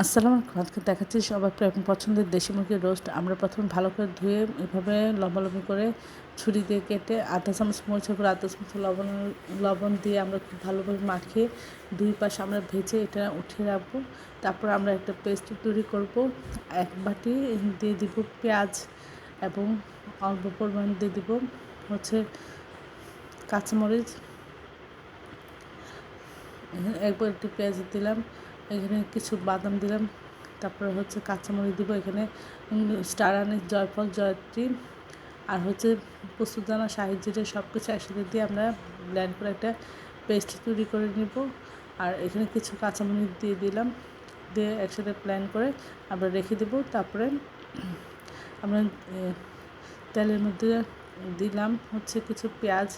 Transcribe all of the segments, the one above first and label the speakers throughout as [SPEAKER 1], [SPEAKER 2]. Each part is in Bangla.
[SPEAKER 1] আসসালামু আলাইকুম। আজকে দেখাচ্ছি সবার পছন্দের দেশি মুরগির রোস্ট। আমরা প্রথমে ভালো করে ধুয়ে এভাবে লম্বা করে ছুরি দিয়ে কেটে আধা চামচ মরিচের গুঁড়ো, আধা চামচ লবণ দিয়ে আমরা খুব ভালোভাবে মাখিয়ে দুই পাশে আমরা ভেজে এটা উঠিয়ে রাখবো। তারপর আমরা একটা পেস্ট তৈরি করব। এক বাটি দিয়ে দিব পেঁয়াজ এবং অল্প পরিমাণ দিয়ে দিব হচ্ছে কাঁচামরিচ। একবার একটু পেঁয়াজ দিলাম, এখানে কিছু বাদাম দিলাম, তারপরে হচ্ছে কাঁচামরিচ দিব, এখানে স্টার আনিস, জয়ফল, জয়ত্রী আর হচ্ছে পোস্তদানা, শাহি জিরে সব কিছু একসাথে দিয়ে আমরা ব্লেন্ড করে একটা পেস্ট তৈরি করে নিব। আর এখানে কিছু কাঁচামরিচ দিয়ে দিলাম, দিয়ে একসাথে ব্লেন্ড করে আমরা রেখে দেব। তারপরে আমরা তেলের মধ্যে দিলাম হচ্ছে কিছু পেঁয়াজ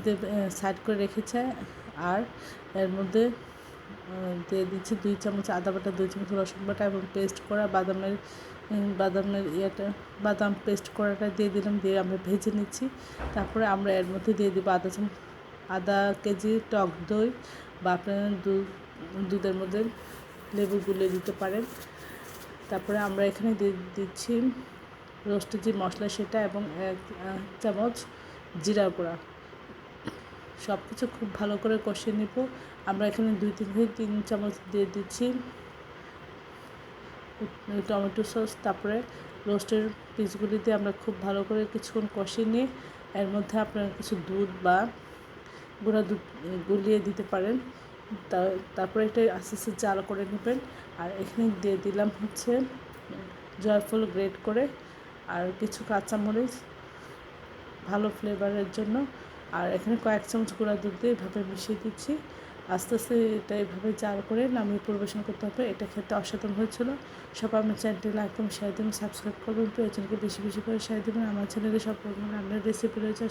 [SPEAKER 1] দিয়ে সাইড করে রেখেছে। আর এর মধ্যে দিয়ে দিচ্ছি 2 চামচ আদা বাটা, 2 চামচ রসুন বাটা এবং পেস্ট করা বাদাম পেস্ট করাটা দিয়ে দিলাম, দিয়ে আমরা ভেজে নিচ্ছি। তারপরে আমরা এর মধ্যে দিয়ে দিব আধা কেজি টক দই, বা আপনারা দুধের মধ্যে লেবু গুলিয়ে দিতে পারেন। তারপরে আমরা এখানে দিয়ে দিচ্ছি রোস্টের যে মশলা সেটা এবং 1 চামচ জিরা গুঁড়া। সব কিছু খুব ভালো করে কষিয়ে নেব। আমরা এখানে 2-3 চামচ দিয়ে দিচ্ছি টমেটো সস। তারপরে রোস্টের পিসগুলি দিয়ে আমরা খুব ভালো করে কিছুক্ষণ কষিয়ে নিয়ে এর মধ্যে আপনারা কিছু দুধ বা গুঁড়া দুধ গুলিয়ে দিতে পারেন। তারপরে এটা আস্তে আস্তে জাল করে নেবেন। আর এখানে দিয়ে দিলাম হচ্ছে জয়ফল গ্রেট করে আর কিছু কাঁচামরিচ ভালো ফ্লেভারের জন্য। আর এখানে কয়েক চামচ গুঁড়া দুধ দিয়ে এভাবে মিশিয়ে দিচ্ছি। আস্তে আস্তে এটা এভাবে জাল করে নামিয়ে পরিবেশন করতে হবে। এটা খেতে অসাধারণ হয়েছিল। সবাই আমার চ্যানেলটি লাইক এবং শেয়ার দেবেন, সাবস্ক্রাইব করবেন, প্রয়োজনকে বেশি করে শেয়ার দেবেন। আমার চ্যানেলে সব রকমের রান্নার রেসিপি রয়েছে।